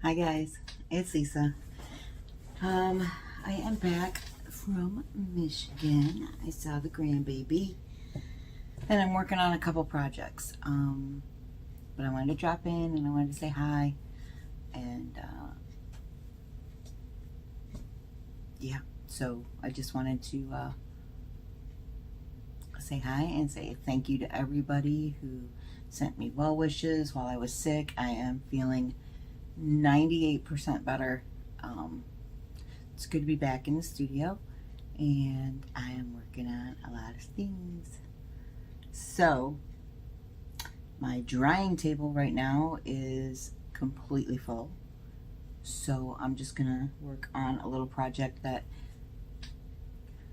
Hi guys, it's Lisa. I am back from Michigan. I saw the grandbaby and I'm working on a couple projects. But I wanted to drop in and I wanted to say hi and yeah, so I just wanted to say hi and say thank you to everybody who sent me well wishes while I was sick. I am feeling 98% better. It's good to be back in the studio and I am working on a lot of things. So my drying table right now is completely full, so I'm just gonna work on a little project that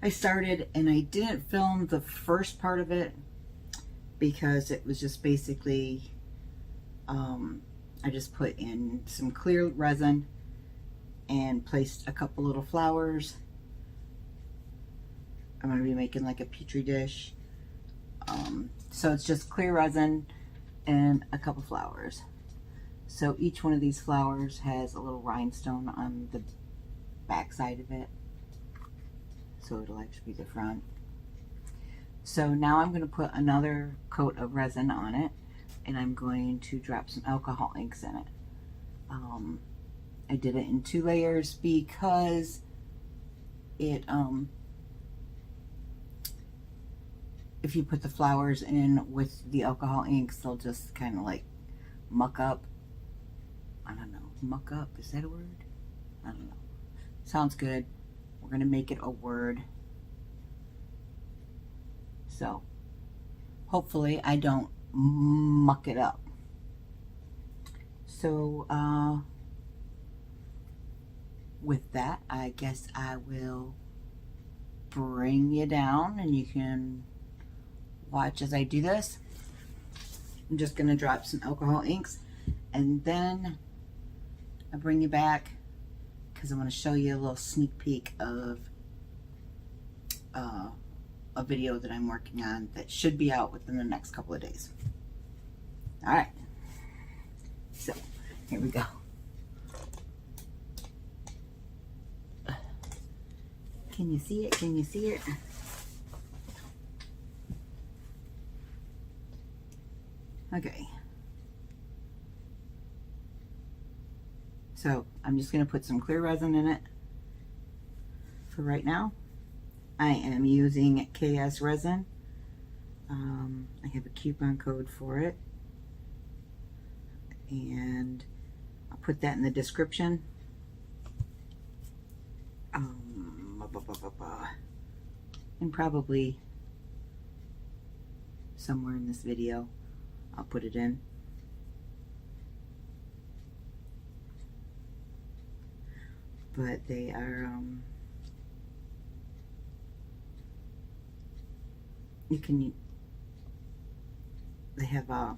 I started, and I didn't film the first part of it because it was just basically I just put in some clear resin and placed a couple little flowers. I'm going to be making like a petri dish. So it's just clear resin and a couple flowers. So each one of these flowers has a little rhinestone on the back side of it. So it'll actually be the front. So now I'm going to put another coat of resin on it, and I'm going to drop some alcohol inks in it. I did it in 2 layers because it if you put the flowers in with the alcohol inks, they'll just kind of like muck up. I don't know, muck up, is that a word? I don't know. Sounds good. We're gonna make it a word. So hopefully I don't muck it up. So with that, I guess I will bring you down and you can watch as I do this. I'm just gonna drop some alcohol inks and then I'll bring you back because I want to show you a little sneak peek of a video that I'm working on that should be out within the next couple of days. All right, so here we go. Can you see it? Can you see it? Okay. So I'm just going to put some clear resin in it for right now. I am using KS resin. I have a coupon code for it, and I'll put that in the description. And probably somewhere in this video I'll put it in. But they are they have a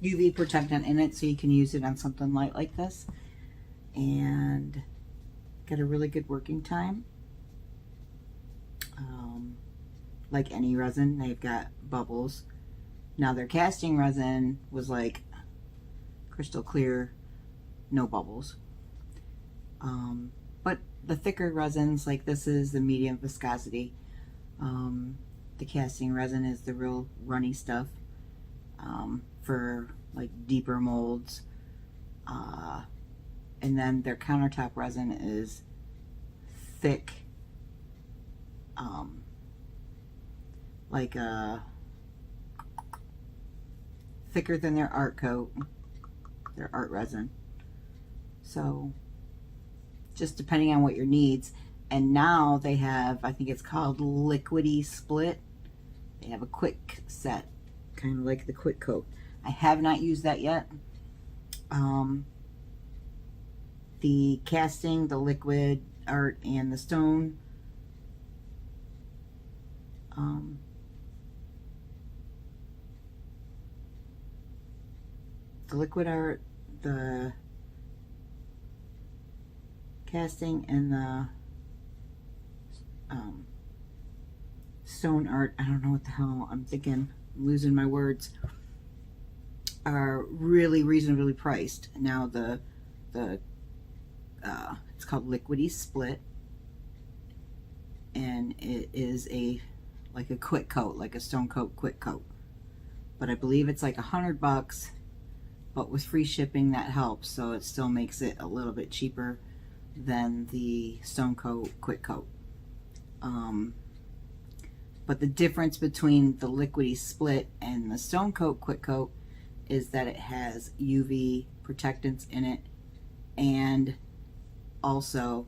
UV protectant in it, so you can use it on something light like this and get a really good working time. Like any resin, they've got bubbles. Now their casting resin was like crystal clear, no bubbles. But the thicker resins, like this is the medium viscosity. The casting resin is the real runny stuff for like deeper molds. And then their countertop resin is thick, like thicker than their art coat, their art resin. So just depending on what your needs. And now they have, I think it's called Liquidy Split. They have a quick set, kind of like the quick coat. I have not used that yet. The casting, the liquid art, and the stone. The liquid art, the casting, and the stone art. I don't know what the hell I'm thinking. I'm losing my words. are really reasonably priced. Now it's called Liquidy Split, and it is like a quick coat, like a stone coat quick coat. But I believe it's like $100, but with free shipping that helps, so it still makes it a little bit cheaper than the stone coat quick coat. But the difference between the Liquidy Split and the stone coat quick coat is that it has UV protectants in it, and also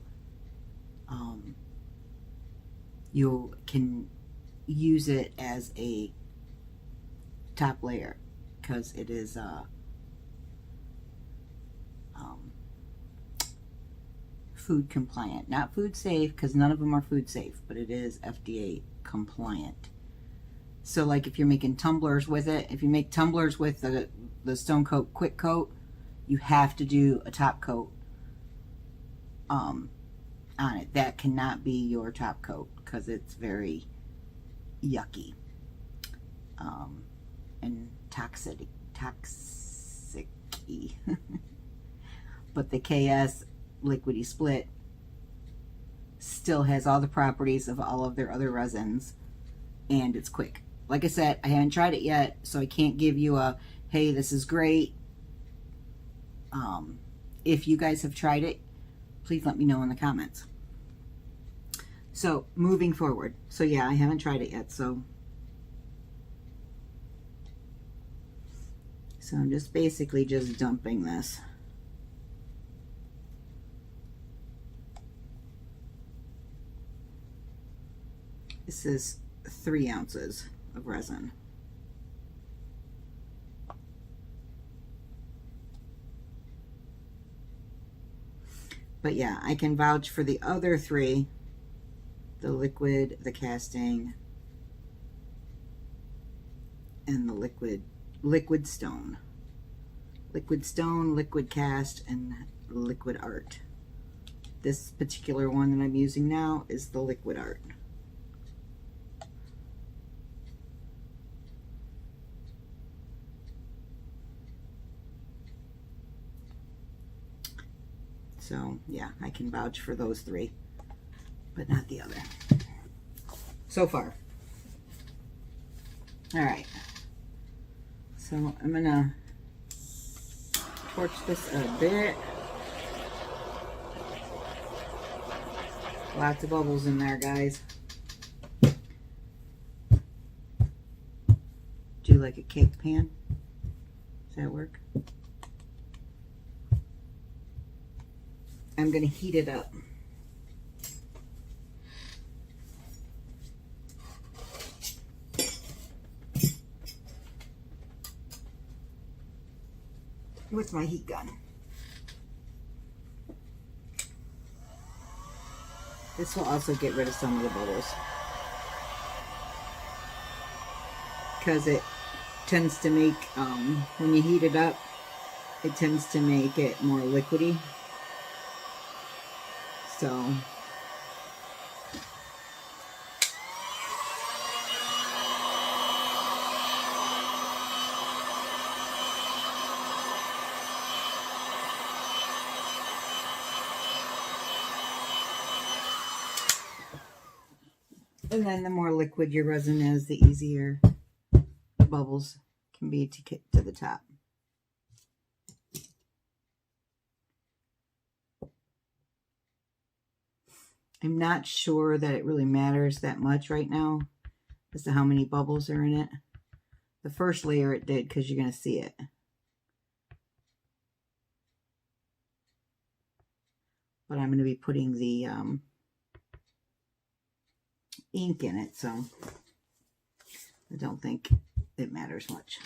you can use it as a top layer because it is food compliant. Not food safe, because none of them are food safe, but it is FDA compliant. So like if you're making tumblers with it, if you make tumblers with the stone coat quick coat, you have to do a top coat on it. That cannot be your top coat because it's very yucky and toxic-y. But the KS Liquidy Split still has all the properties of all of their other resins, and it's quick. Like I said, I haven't tried it yet, so I can't give you a, hey, this is great. If you guys have tried it, please let me know in the comments. So moving forward, so yeah, I haven't tried it yet, so I'm just basically just dumping this. This is 3 ounces of resin. But yeah, I can vouch for the other 3, the liquid, the casting, and the liquid stone. Liquid stone, liquid cast, and liquid art. This particular one that I'm using now is the liquid art. So yeah, I can vouch for those 3, but not the other. So far. All right. So I'm gonna torch this a bit. Lots of bubbles in there, guys. Do you like a cake pan? Does that work? I'm going to heat it up. With my heat gun. This will also get rid of some of the bubbles, because it tends to make, when you heat it up, it tends to make it more liquidy. So and then the more liquid your resin is, the easier the bubbles can be to get to the top. I'm not sure that it really matters that much right now as to how many bubbles are in it. The first layer it did, because you're going to see it. But I'm going to be putting the ink in it, so I don't think it matters much.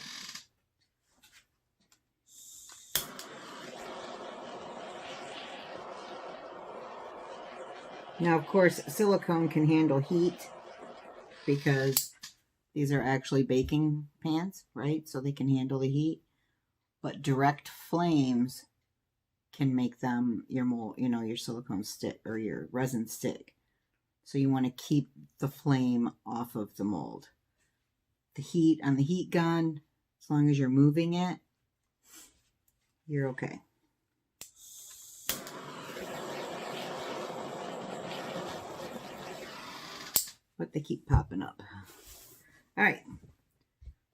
Now, of course, silicone can handle heat because these are actually baking pans, right? So they can handle the heat. But direct flames can make them your mold, you know, your silicone stick or your resin stick. So you want to keep the flame off of the mold. The heat on the heat gun, as long as you're moving it, you're okay. But they keep popping up. All right,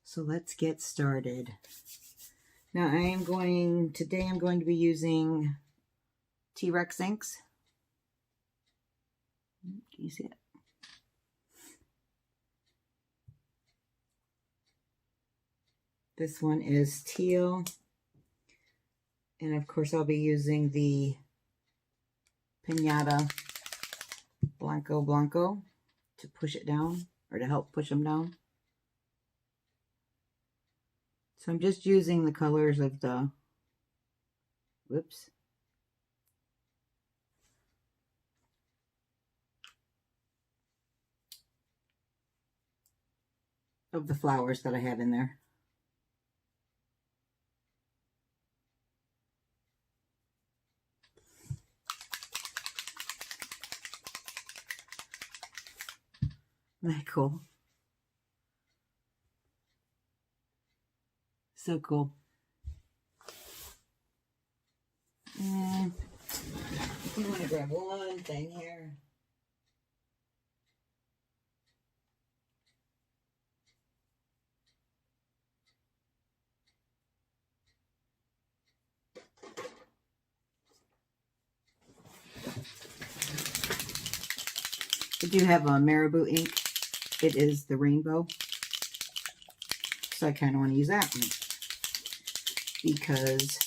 so let's get started. Now today I'm going to be using T-Rex inks. Can you see it? This one is teal. And of course I'll be using the Pinata Blanco to push it down, or to help push them down. So I'm just using the colors of the, of the flowers that I have in there. Isn't that cool? So cool. And I'm going to grab one thing here. I do have a Marabou ink. It is the rainbow. So I kind of want to use that one. Because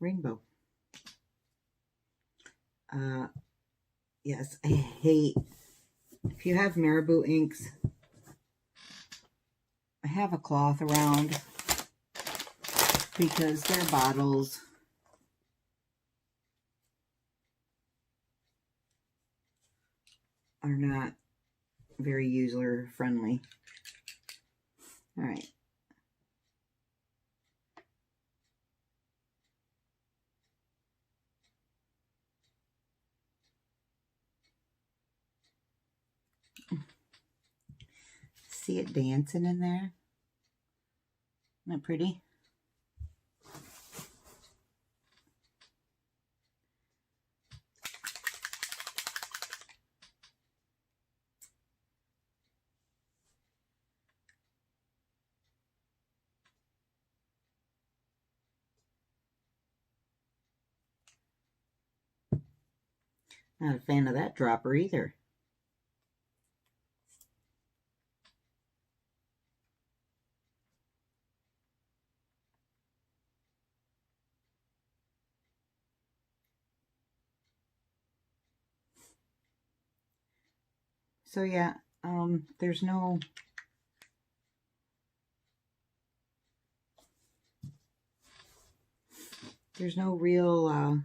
rainbow. Yes, I hate, if you have Marabou inks, I have a cloth around because their bottles are not very user friendly. All right. See it dancing in there? Isn't that pretty? Not a fan of that dropper either. So yeah, there's no real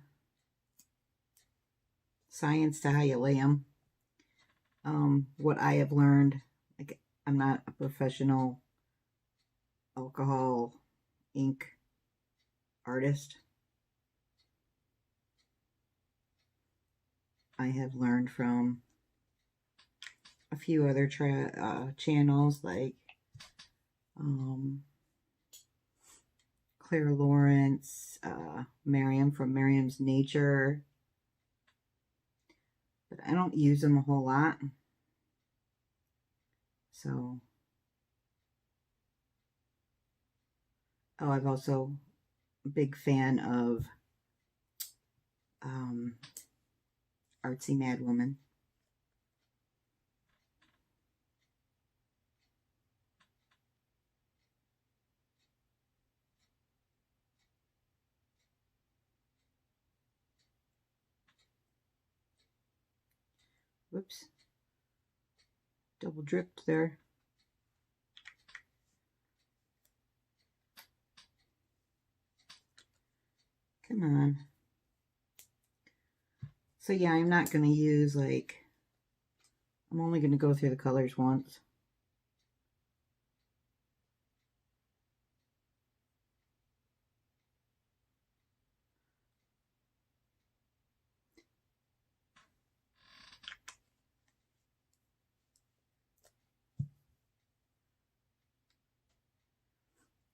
science to how you lay them. What I have learned, like, I'm not a professional alcohol ink artist. I have learned from a few other channels, like Claire Lawrence, Miriam from Miriam's Nature, but I don't use them a whole lot. So, I've also a big fan of Artsy Mad Woman. Whoops. Double dripped there. Come on. So yeah, I'm not going to use, like, I'm only going to go through the colors once.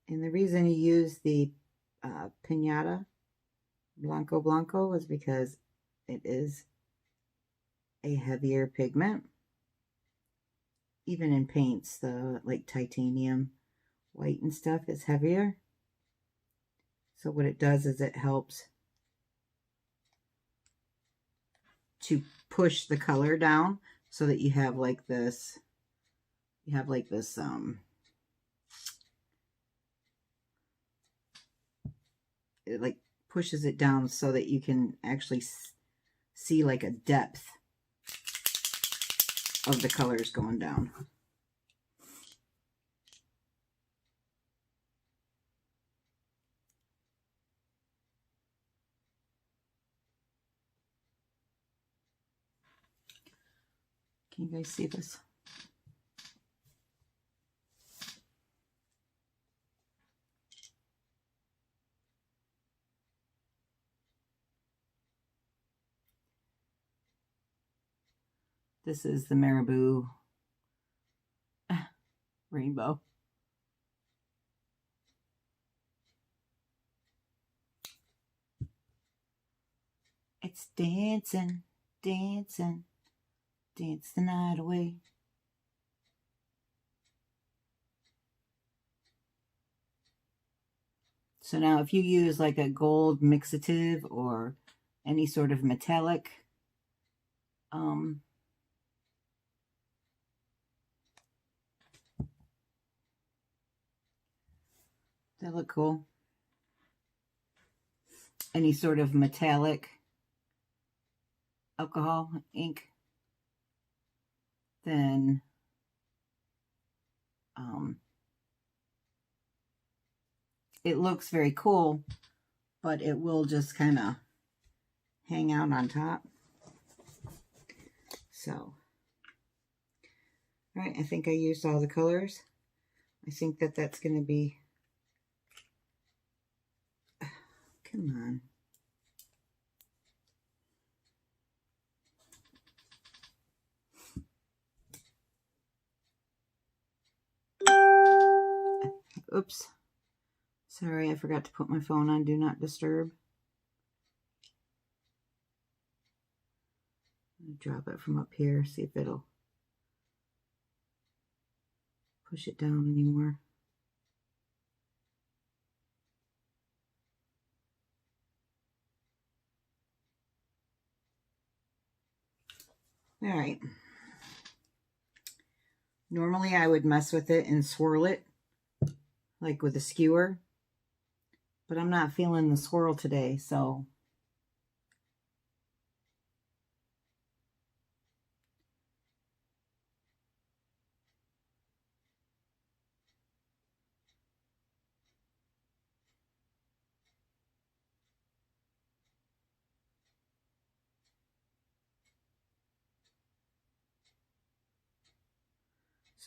And the reason you use the Pinata Blanco is because it is a heavier pigment. Even in paints, the like titanium white and stuff is heavier. So what it does is it helps to push the color down so that you have like this, it like pushes it down so that you can actually see like a depth of the colors going down. Can you guys see this? This is the Marabou rainbow. It's dancing, dancing, dance the night away. So now if you use like a gold mixative or any sort of metallic, they look cool. Any sort of metallic alcohol ink, then it looks very cool, but it will just kind of hang out on top. So, all right, I think I used all the colors. I think that that's going to be, come on. Oops. Sorry, I forgot to put my phone on Do Not Disturb. Drop it from up here, see if it'll push it down anymore. All right. Normally I would mess with it and swirl it like with a skewer, but I'm not feeling the swirl today, so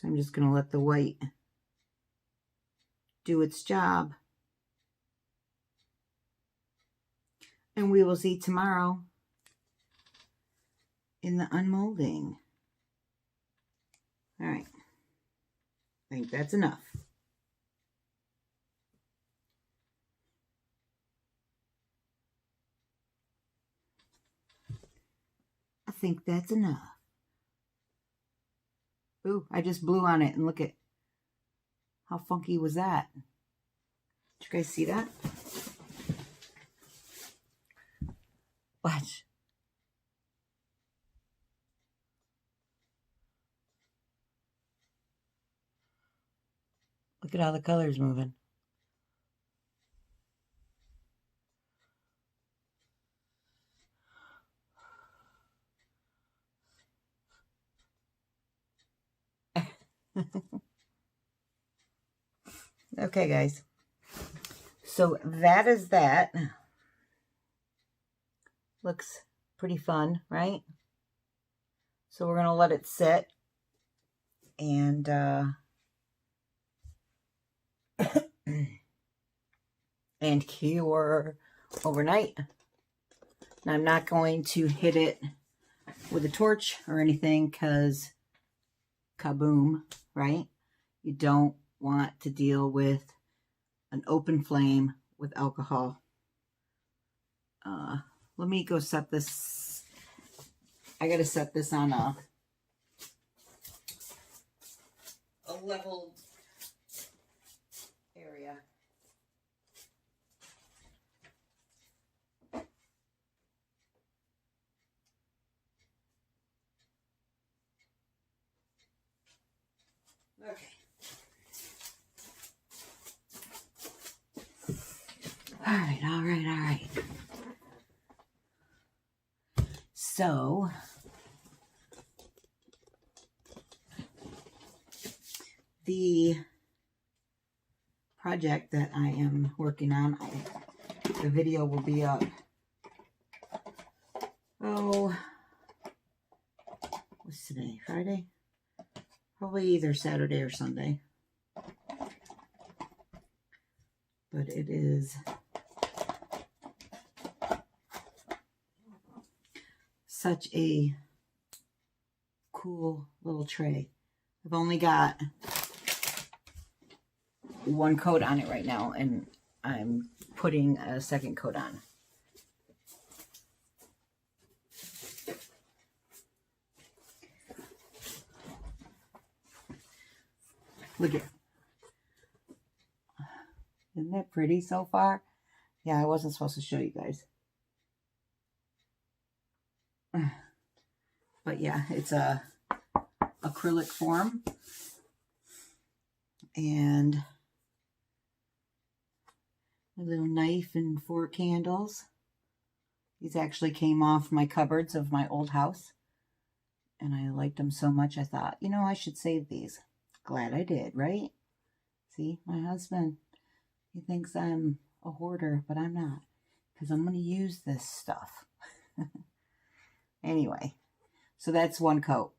I'm just going to let the white do its job. And we will see tomorrow in the unmolding. All right. I think that's enough. I think that's enough. Ooh, I just blew on it and look at how funky was that. Did you guys see that? Watch. Look at how the color's moving. Okay, guys. So that is that. Looks pretty fun, right? So we're going to let it sit and and cure overnight. Now I'm not going to hit it with a torch or anything because kaboom, right? You don't want to deal with an open flame with alcohol. Let me go set this. I gotta set this on a level area. Okay. All right. So, the project that I am working on, the video will be up, what's today, Friday? Probably either Saturday or Sunday. But it is such a cool little tray. I've only got one coat on it right now, and I'm putting a second coat on. Look at, isn't that pretty so far? Yeah, I wasn't supposed to show you guys. But yeah, it's a acrylic form. And a little knife and 4 candles. These actually came off my cupboards of my old house. And I liked them so much, I thought, you know, I should save these. Glad I did, right? See, my husband, he thinks I'm a hoarder, but I'm not. Because I'm going to use this stuff. Anyway, so that's one coat.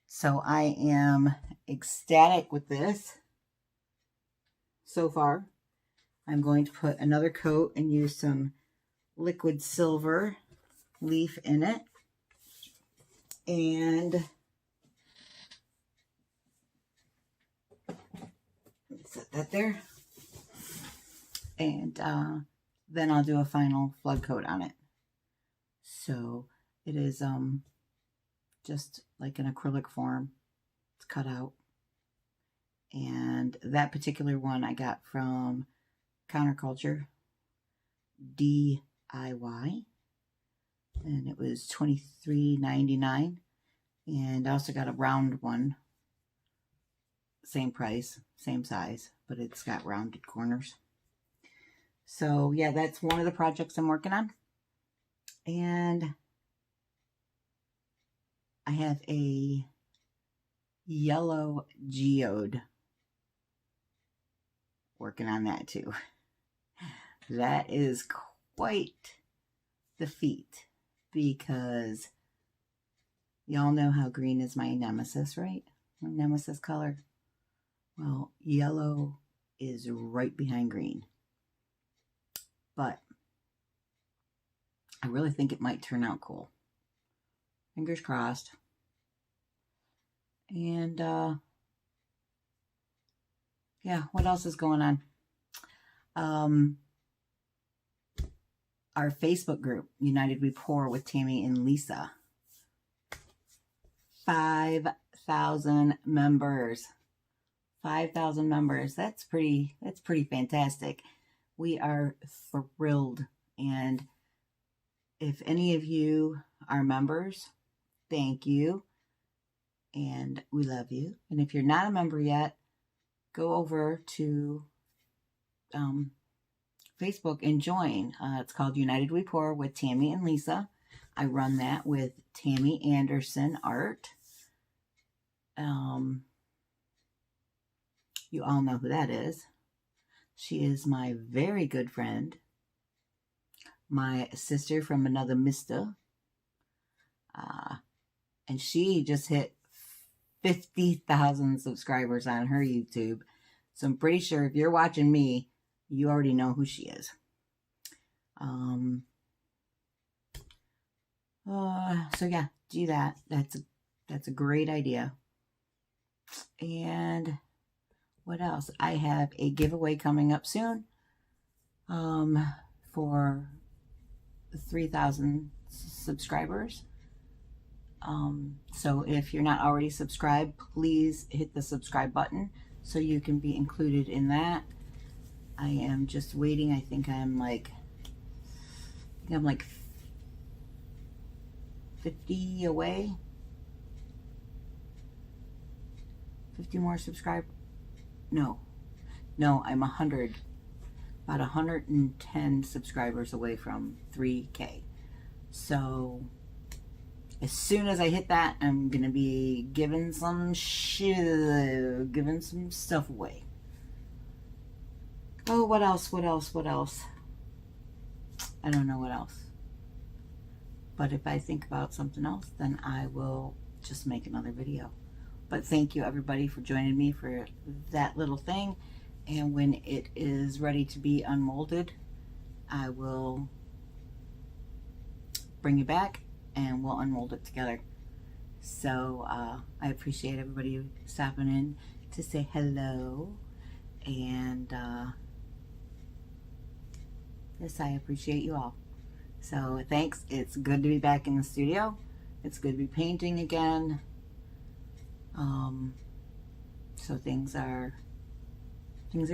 So I am ecstatic with this so far. I'm going to put another coat and use some liquid silver leaf in it. And set that there. And then I'll do a final flood coat on it. So it is just like an acrylic form. It's cut out. And that particular one I got from Counterculture DIY. And it was $23.99. And I also got a round one. Same price, same size, but it's got rounded corners. So yeah, that's one of the projects I'm working on. And I have a yellow geode. Working on that too. That is quite the feat, because y'all know how green is my nemesis, right? My nemesis color. Well, yellow is right behind green. But I really think it might turn out cool. Fingers crossed. And yeah, what else is going on? Our Facebook group, United We Pour with Tammy and Lisa. 5,000 members. 5,000 members. That's pretty fantastic. We are thrilled. And if any of you are members, thank you. And we love you. And if you're not a member yet, go over to Facebook and join. It's called United We Pour with Tammy and Lisa. I run that with Tammy Anderson Art. You all know who that is. She is my very good friend. My sister from another mister. And she just hit 50,000 subscribers on her YouTube. So I'm pretty sure if you're watching me, you already know who she is. So yeah, do that. That's a great idea. And what else? I have a giveaway coming up soon for 3,000 subscribers. So if you're not already subscribed, please hit the subscribe button so you can be included in that. I am just waiting. I think I'm like 50 away. 50 more subscribers. No, I'm 100, about 110 subscribers away from 3K. So as soon as I hit that, I'm gonna be giving some stuff away. Oh, what else? I don't know what else. But if I think about something else, then I will just make another video. But thank you everybody for joining me for that little thing. And when it is ready to be unmolded, I will bring you back and we'll unmold it together. So I appreciate everybody stopping in to say hello. And yes, I appreciate you all. So thanks. It's good to be back in the studio. It's good to be painting again. So things are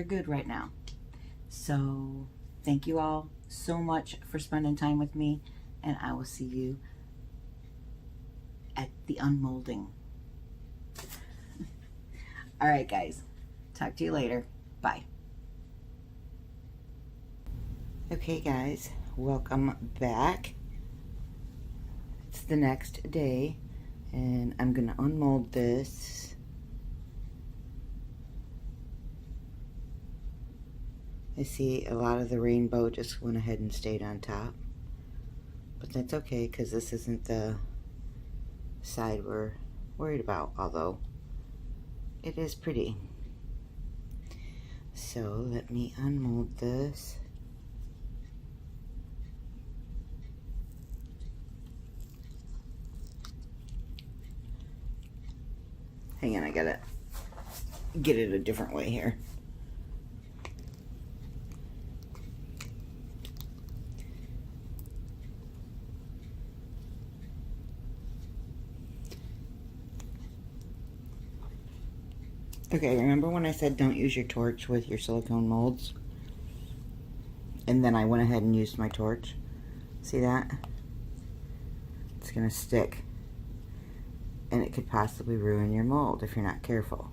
good right now. So thank you all so much for spending time with me, and I will see you at the unmolding. All right, guys. Talk to you later. Bye. Okay, guys. Welcome back. It's the next day, and I'm gonna unmold this. I see a lot of the rainbow just went ahead and stayed on top, but that's okay because this isn't the side we're worried about, although it is pretty. So let me unmold this. Hang on, I gotta get it a different way here. Okay, remember when I said don't use your torch with your silicone molds? And then I went ahead and used my torch. See that? It's gonna stick. And it could possibly ruin your mold if you're not careful.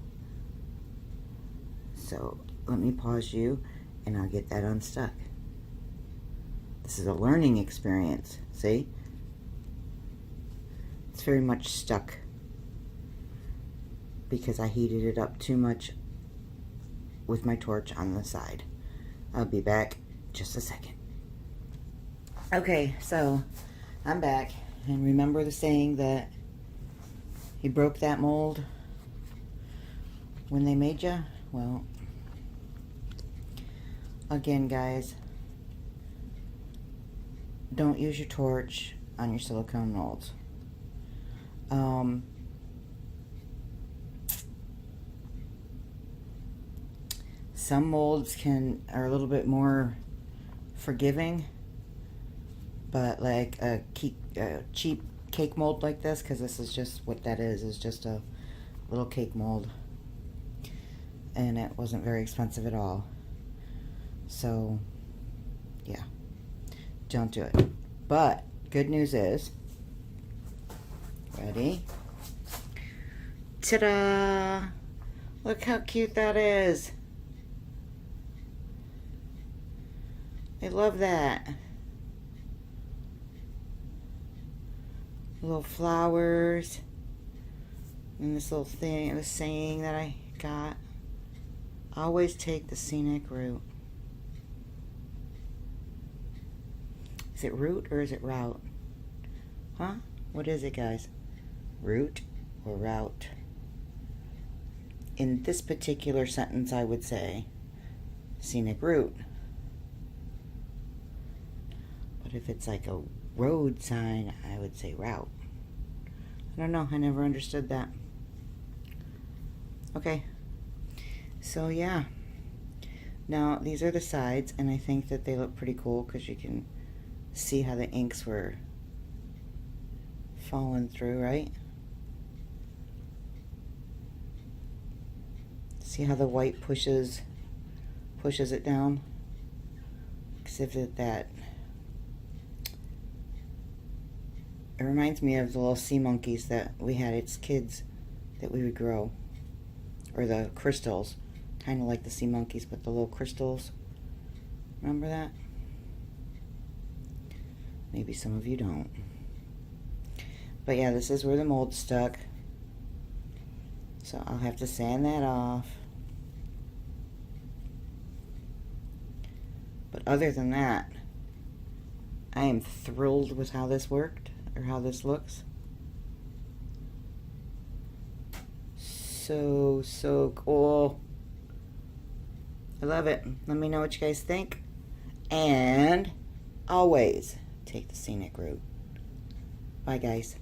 So let me pause you and I'll get that unstuck. This is a learning experience, see? It's very much stuck because I heated it up too much with my torch on the side. I'll be back just a second. Okay, so I'm back, and remember the saying that you broke that mold when they made you? Well, again, guys, don't use your torch on your silicone molds. Some molds are a little bit more forgiving, but like a cheap cake mold like this, because this is just what that is just a little cake mold, and it wasn't very expensive at all. So yeah, don't do it. But good news is, ready? Ta-da! Look how cute that is. I love that. Little flowers. And this little thing, the saying that I got. Always take the scenic route. Is it route or is it route? Huh? What is it, guys? Route or route? In this particular sentence, I would say scenic route. But if it's like a road sign, I would say route. I don't know. I never understood that. Okay. So yeah, now these are the sides, and I think that they look pretty cool because you can see how the inks were falling through, right? See how the white pushes it down? Exhibit that. It reminds me of the little sea monkeys that we had as kids that we would grow, or the crystals, kind of like the sea monkeys, but the little crystals. Remember that? Maybe some of you don't. But yeah, this is where the mold stuck, so I'll have to sand that off. But other than that, I am thrilled with how this worked, or how this looks. So cool. I love it. Let me know what you guys think. And always take the scenic route. Bye, guys.